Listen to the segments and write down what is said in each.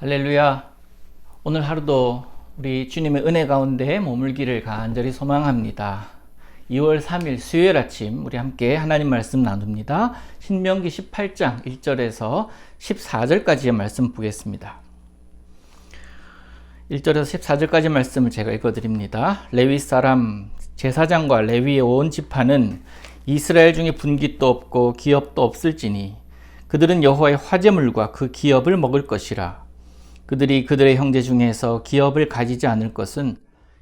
할렐루야. 오늘 하루도 우리 주님의 은혜 가운데 머물기를 간절히 소망합니다. 2월 3일 수요일 아침 우리 함께 하나님 말씀 나눕니다. 신명기 18장 1절에서 14절까지의 말씀 보겠습니다. 1절에서 14절까지 말씀을 제가 읽어드립니다. 레위 사람 제사장과 레위의 온 지파는 이스라엘 중에 분깃도 없고 기업도 없을지니 그들은 여호와의 화제물과 그 기업을 먹을 것이라. 그들이 그들의 형제 중에서 기업을 가지지 않을 것은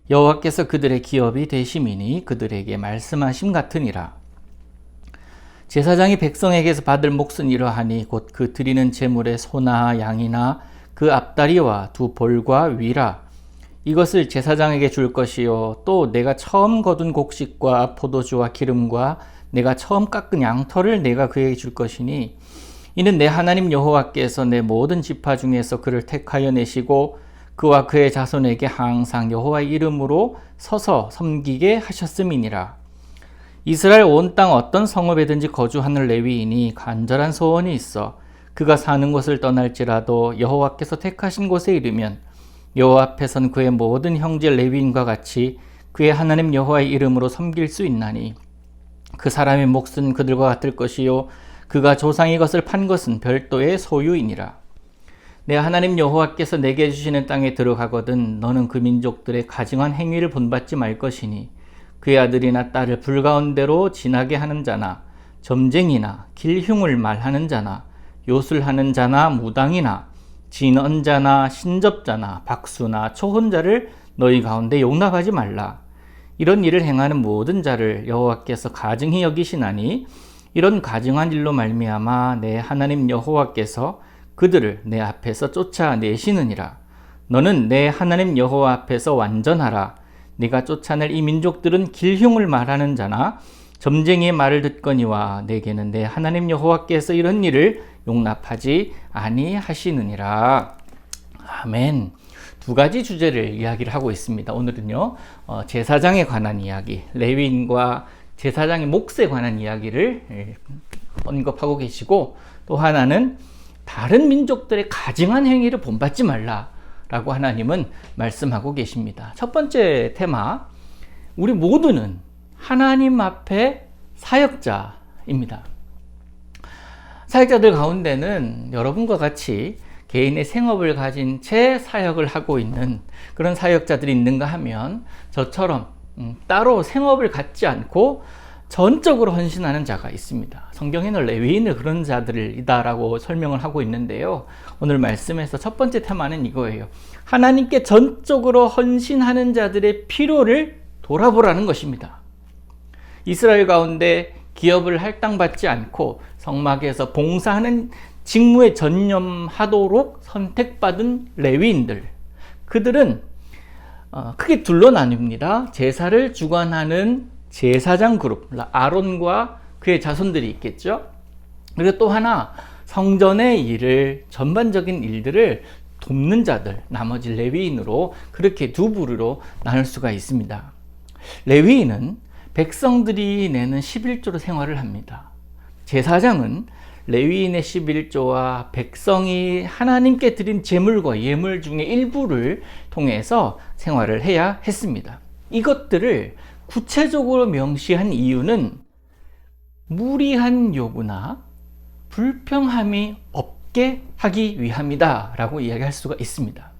여호와께서 그들의 기업이 되심이니 그들에게 말씀하심 같으니라. 제사장이 백성에게서 받을 몫은 이러하니 곧 그 드리는 제물의 소나 양이나 그 앞다리와 두 볼과 위라. 이것을 제사장에게 줄 것이요 또 내가 처음 거둔 곡식과 포도주와 기름과 내가 처음 깎은 양털을 내가 그에게 줄 것이니 이는 내 하나님 여호와께서 내 모든 지파 중에서 그를 택하여 내시고 그와 그의 자손에게 항상 여호와의 이름으로 서서 섬기게 하셨음이니라. 이스라엘 온 땅 어떤 성읍에든지 거주하는 레위인이 간절한 소원이 있어 그가 사는 곳을 떠날지라도 여호와께서 택하신 곳에 이르면 여호와 앞에선 그의 모든 형제 레위인과 같이 그의 하나님 여호와의 이름으로 섬길 수 있나니 그 사람의 몫은 그들과 같을 것이요 그가 조상의 것을 판 것은 별도의 소유이니라. 내 하나님 여호와께서 내게 주시는 땅에 들어가거든 너는 그 민족들의 가증한 행위를 본받지 말 것이니 그의 아들이나 딸을 불 가운데로 지나게 하는 자나 점쟁이나 길흉을 말하는 자나 요술하는 자나 무당이나 진언자나 신접자나 박수나 초혼자를 너희 가운데 용납하지 말라. 이런 일을 행하는 모든 자를 여호와께서 가증히 여기시나니 이런 가증한 일로 말미암아 내 하나님 여호와께서 그들을 내 앞에서 쫓아내시느니라. 너는 내 하나님 여호와 앞에서 완전하라. 네가 쫓아낼 이 민족들은 길흉을 말하는 자나 점쟁이의 말을 듣거니와 내게는 내 하나님 여호와께서 이런 일을 용납하지 아니하시느니라. 아멘. 두 가지 주제를 이야기를 하고 있습니다. 오늘은요 제사장에 관한 이야기, 레위인과 제사장의 몫에 관한 이야기를 언급하고 계시고, 또 하나는 다른 민족들의 가증한 행위를 본받지 말라라고 하나님은 말씀하고 계십니다. 첫 번째 테마, 우리 모두는 하나님 앞에 사역자입니다. 사역자들 가운데는 여러분과 같이 개인의 생업을 가진 채 사역을 하고 있는 그런 사역자들이 있는가 하면 저처럼 따로 생업을 갖지 않고 전적으로 헌신하는 자가 있습니다. 성경에는 레위인을 그런 자들이다라고 설명을 하고 있는데요. 오늘 말씀에서 첫 번째 테마는 이거예요. 하나님께 전적으로 헌신하는 자들의 필요를 돌아보라는 것입니다. 이스라엘 가운데 기업을 할당받지 않고 성막에서 봉사하는 직무에 전념하도록 선택받은 레위인들, 그들은 크게 둘로 나뉩니다. 제사를 주관하는 제사장 그룹, 아론과 그의 자손들이 있겠죠. 그리고 또 하나, 성전의 일을, 전반적인 일들을 돕는 자들, 나머지 레위인으로, 그렇게 두 부류로 나눌 수가 있습니다. 레위인은 백성들이 내는 11조로 생활을 합니다. 제사장은 레위인의 11조와 백성이 하나님께 드린 제물과 예물 중에 일부를 통해서 생활을 해야 했습니다. 이것들을 구체적으로 명시한 이유는 무리한 요구나 불평함이 없게 하기 위함이다 라고 이야기할 수가 있습니다.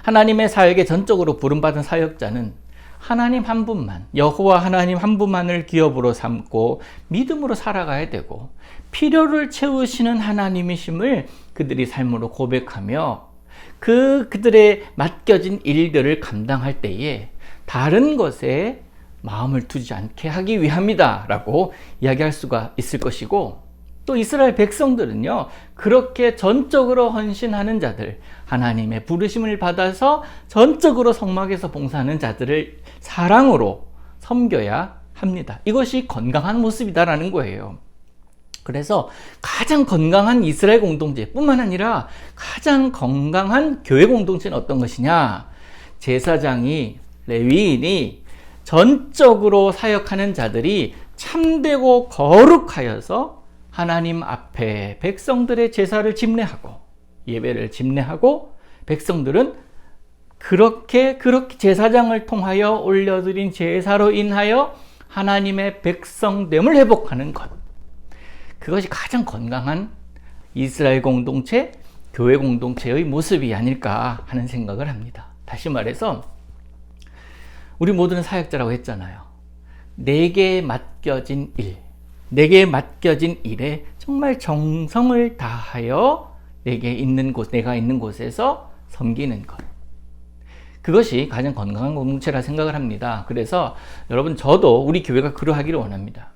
하나님의 사역에 전적으로 부름받은 사역자는 하나님 한 분만, 여호와 하나님 한 분만을 기업으로 삼고 믿음으로 살아가야 되고, 필요를 채우시는 하나님이심을 그들이 삶으로 고백하며 그들의 맡겨진 일들을 감당할 때에 다른 것에 마음을 두지 않게 하기 위함이다 라고 이야기할 수가 있을 것이고, 또 이스라엘 백성들은요 그렇게 전적으로 헌신하는 자들, 하나님의 부르심을 받아서 전적으로 성막에서 봉사하는 자들을 사랑으로 섬겨야 합니다. 이것이 건강한 모습이다라는 거예요. 그래서 가장 건강한 이스라엘 공동체 뿐만 아니라 가장 건강한 교회 공동체는 어떤 것이냐, 제사장이, 레위인이 전적으로 사역하는 자들이 참되고 거룩하여서 하나님 앞에 백성들의 제사를 집례하고 예배를 집례하고 백성들은 그렇게 제사장을 통하여 올려드린 제사로 인하여 하나님의 백성됨을 회복하는 것. 그것이 가장 건강한 이스라엘 공동체, 교회 공동체의 모습이 아닐까 하는 생각을 합니다. 다시 말해서 우리 모두는 사역자라고 했잖아요. 내게 맡겨진 일에 정말 정성을 다하여 내가 있는 곳에서 섬기는 것. 그것이 가장 건강한 공동체라 생각을 합니다. 그래서 여러분, 저도 우리 교회가 그러하기를 원합니다.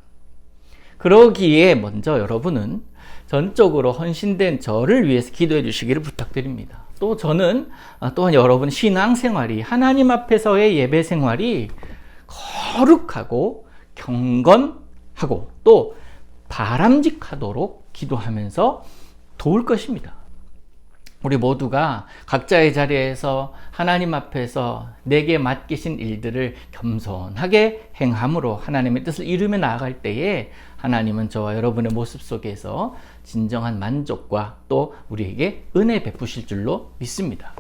그러기에 먼저 여러분은 전적으로 헌신된 저를 위해서 기도해 주시기를 부탁드립니다. 또 저는 또한 여러분 신앙생활이, 하나님 앞에서의 예배 생활이 거룩하고 경건하고 또 바람직하도록 기도하면서 도울 것입니다. 우리 모두가 각자의 자리에서 하나님 앞에서 내게 맡기신 일들을 겸손하게 행함으로 하나님의 뜻을 이루며 나아갈 때에 하나님은 저와 여러분의 모습 속에서 진정한 만족과 또 우리에게 은혜 베푸실 줄로 믿습니다.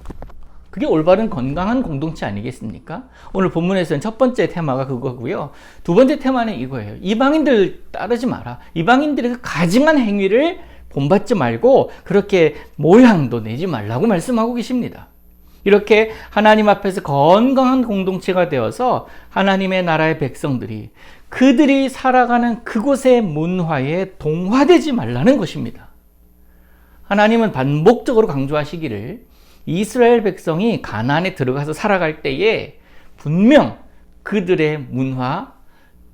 그게 올바른 건강한 공동체 아니겠습니까? 오늘 본문에서는 첫 번째 테마가 그거고요. 두 번째 테마는 이거예요. 이방인들 따르지 마라. 이방인들의 그 가증한 행위를 본받지 말고 그렇게 모양도 내지 말라고 말씀하고 계십니다. 이렇게 하나님 앞에서 건강한 공동체가 되어서 하나님의 나라의 백성들이 그들이 살아가는 그곳의 문화에 동화되지 말라는 것입니다. 하나님은 반복적으로 강조하시기를 이스라엘 백성이 가나안에 들어가서 살아갈 때에 분명 그들의 문화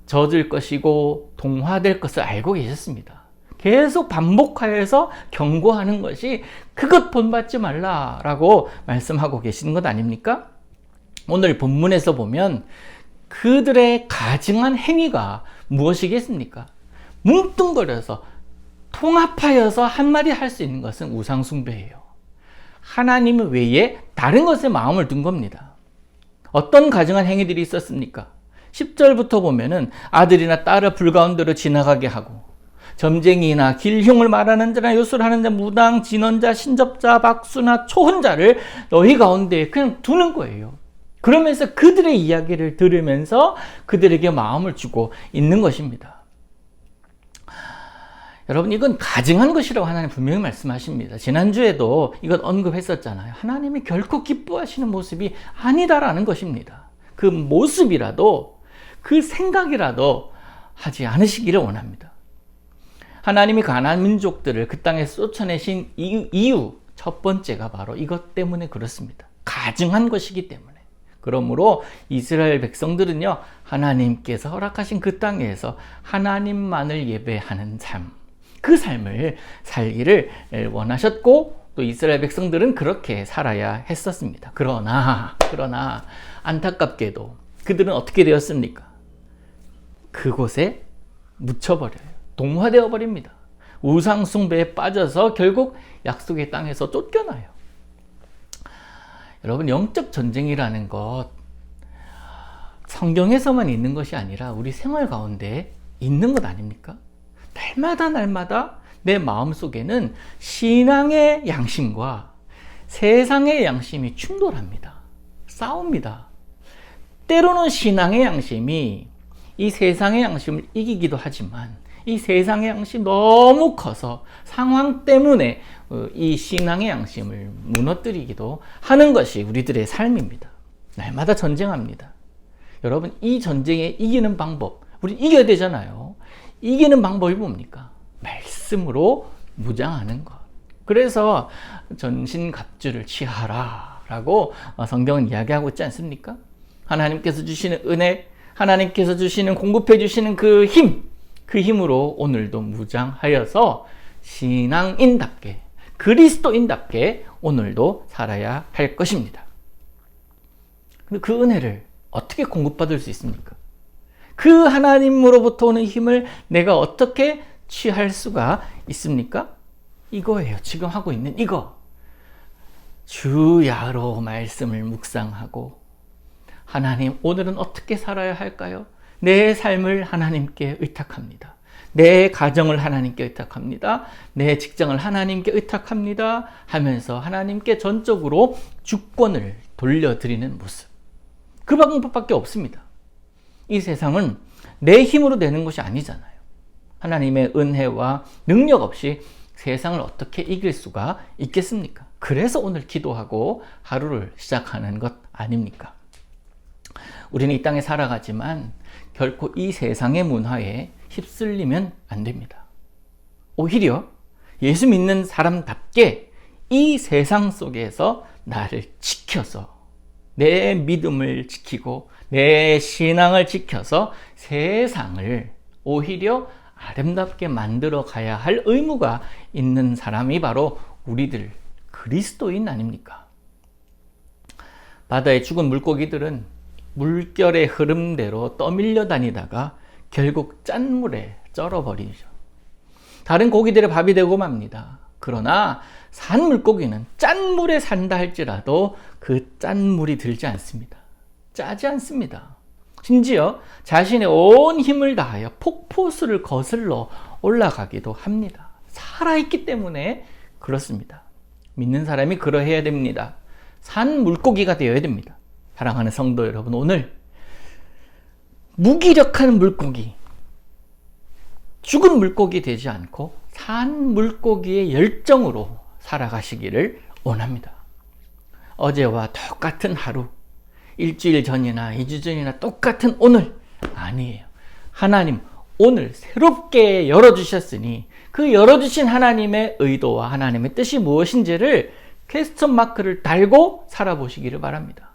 젖을 것이고 동화될 것을 알고 계셨습니다. 계속 반복하여서 경고하는 것이 그것 본받지 말라라고 말씀하고 계시는 것 아닙니까? 오늘 본문에서 보면 그들의 가증한 행위가 무엇이겠습니까? 뭉뚱거려서 통합하여서 한마디 할 수 있는 것은 우상숭배예요. 하나님 외에 다른 것에 마음을 둔 겁니다. 어떤 가증한 행위들이 있었습니까? 10절부터 보면은 아들이나 딸을 불가운데로 지나가게 하고 점쟁이나 길흉을 말하는 자나 요술하는 자, 무당, 진언자, 신접자, 박수나 초혼자를 너희 가운데 그냥 두는 거예요. 그러면서 그들의 이야기를 들으면서 그들에게 마음을 주고 있는 것입니다. 여러분, 이건 가증한 것이라고 하나님 분명히 말씀하십니다. 지난주에도 이것 언급했었잖아요. 하나님이 결코 기뻐하시는 모습이 아니다라는 것입니다. 그 모습이라도, 그 생각이라도 하지 않으시기를 원합니다. 하나님이 가나안 민족들을 그 땅에 쫓아내신 이유 첫 번째가 바로 이것 때문에 그렇습니다. 가증한 것이기 때문에. 그러므로 이스라엘 백성들은요, 하나님께서 허락하신 그 땅에서 하나님만을 예배하는 삶, 그 삶을 살기를 원하셨고 또 이스라엘 백성들은 그렇게 살아야 했었습니다. 그러나 안타깝게도 그들은 어떻게 되었습니까? 그곳에 묻혀버려요. 동화되어 버립니다. 우상 숭배에 빠져서 결국 약속의 땅에서 쫓겨나요. 여러분, 영적 전쟁이라는 것 성경에서만 있는 것이 아니라 우리 생활 가운데 있는 것 아닙니까? 날마다 내 마음속에는 신앙의 양심과 세상의 양심이 충돌합니다. 싸웁니다. 때로는 신앙의 양심이 이 세상의 양심을 이기기도 하지만 이 세상의 양심이 너무 커서 상황 때문에 이 신앙의 양심을 무너뜨리기도 하는 것이 우리들의 삶입니다. 날마다 전쟁합니다. 여러분, 이 전쟁에 이기는 방법, 우리 이겨야 되잖아요. 이기는 방법이 뭡니까? 말씀으로 무장하는 것. 그래서 전신갑주를 취하라 라고 성경은 이야기하고 있지 않습니까? 하나님께서 주시는 은혜, 하나님께서 주시는, 공급해 주시는 그 힘으로 오늘도 무장하여서 신앙인답게, 그리스도인답게 오늘도 살아야 할 것입니다. 근데 그 은혜를 어떻게 공급받을 수 있습니까? 그 하나님으로부터 오는 힘을 내가 어떻게 취할 수가 있습니까? 이거예요. 지금 하고 있는 이거. 주야로 말씀을 묵상하고, 하나님, 오늘은 어떻게 살아야 할까요? 내 삶을 하나님께 의탁합니다. 내 가정을 하나님께 의탁합니다. 내 직장을 하나님께 의탁합니다. 하면서 하나님께 전적으로 주권을 돌려드리는 모습. 그 방법밖에 없습니다. 이 세상은 내 힘으로 되는 것이 아니잖아요. 하나님의 은혜와 능력 없이 세상을 어떻게 이길 수가 있겠습니까? 그래서 오늘 기도하고 하루를 시작하는 것 아닙니까? 우리는 이 땅에 살아가지만 결코 이 세상의 문화에 휩쓸리면 안 됩니다. 오히려 예수 믿는 사람답게 이 세상 속에서 나를 지켜서 내 믿음을 지키고 내 신앙을 지켜서 세상을 오히려 아름답게 만들어 가야 할 의무가 있는 사람이 바로 우리들 그리스도인 아닙니까? 바다에 죽은 물고기들은 물결의 흐름대로 떠밀려 다니다가 결국 짠물에 쩔어버리죠. 다른 고기들의 밥이 되고 맙니다. 그러나 산 물고기는 짠물에 산다 할지라도 그 짠물이 들지 않습니다. 짜지 않습니다. 심지어 자신의 온 힘을 다하여 폭포수를 거슬러 올라가기도 합니다. 살아있기 때문에 그렇습니다. 믿는 사람이 그러해야 됩니다. 산 물고기가 되어야 됩니다. 사랑하는 성도 여러분, 오늘 무기력한 물고기, 죽은 물고기 되지 않고 산 물고기의 열정으로 살아가시기를 원합니다. 어제와 똑같은 하루, 일주일 전이나 2주 전이나 똑같은 오늘 아니에요. 하나님 오늘 새롭게 열어주셨으니 그 열어주신 하나님의 의도와 하나님의 뜻이 무엇인지를 퀘스천 마크를 달고 살아보시기를 바랍니다.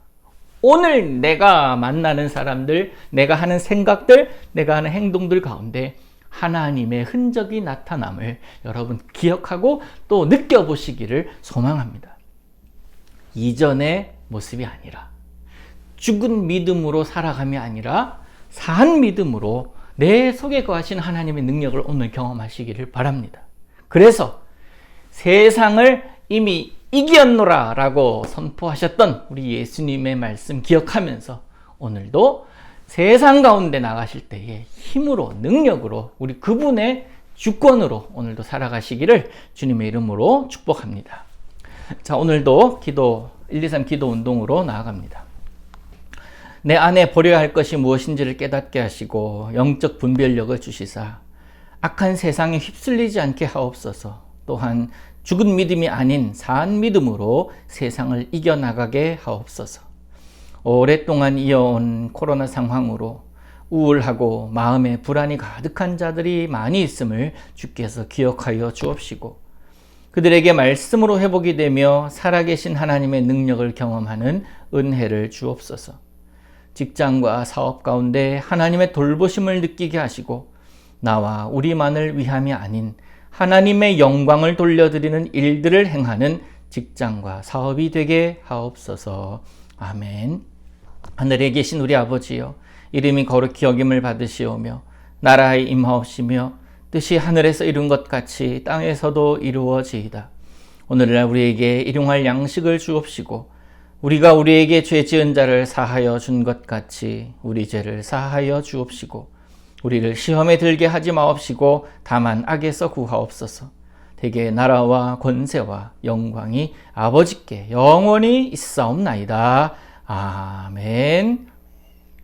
오늘 내가 만나는 사람들, 내가 하는 생각들, 내가 하는 행동들 가운데 하나님의 흔적이 나타남을 여러분 기억하고 또 느껴보시기를 소망합니다. 이전의 모습이 아니라 죽은 믿음으로 살아감이 아니라 산 믿음으로 내 속에 거하신 하나님의 능력을 오늘 경험하시기를 바랍니다. 그래서 세상을 이미 이겼노라 라고 선포하셨던 우리 예수님의 말씀 기억하면서 오늘도 세상 가운데 나가실 때의 힘으로 능력으로 우리 그분의 주권으로 오늘도 살아가시기를 주님의 이름으로 축복합니다. 자, 오늘도 기도 123 기도 운동으로 나아갑니다. 내 안에 버려야 할 것이 무엇인지를 깨닫게 하시고 영적 분별력을 주시사 악한 세상에 휩쓸리지 않게 하옵소서. 또한 죽은 믿음이 아닌 산 믿음으로 세상을 이겨나가게 하옵소서. 오랫동안 이어온 코로나 상황으로 우울하고 마음에 불안이 가득한 자들이 많이 있음을 주께서 기억하여 주옵시고 그들에게 말씀으로 회복이 되며 살아계신 하나님의 능력을 경험하는 은혜를 주옵소서. 직장과 사업 가운데 하나님의 돌보심을 느끼게 하시고 나와 우리만을 위함이 아닌 하나님의 영광을 돌려드리는 일들을 행하는 직장과 사업이 되게 하옵소서. 아멘. 하늘에 계신 우리 아버지여, 이름이 거룩히 여김을 받으시오며 나라에 임하옵시며 뜻이 하늘에서 이룬 것 같이 땅에서도 이루어지이다. 오늘날 우리에게 일용할 양식을 주옵시고 우리가 우리에게 죄 지은 자를 사하여 준 것 같이 우리 죄를 사하여 주옵시고 우리를 시험에 들게 하지 마옵시고 다만 악에서 구하옵소서. 대개 나라와 권세와 영광이 아버지께 영원히 있사옵나이다. 아멘.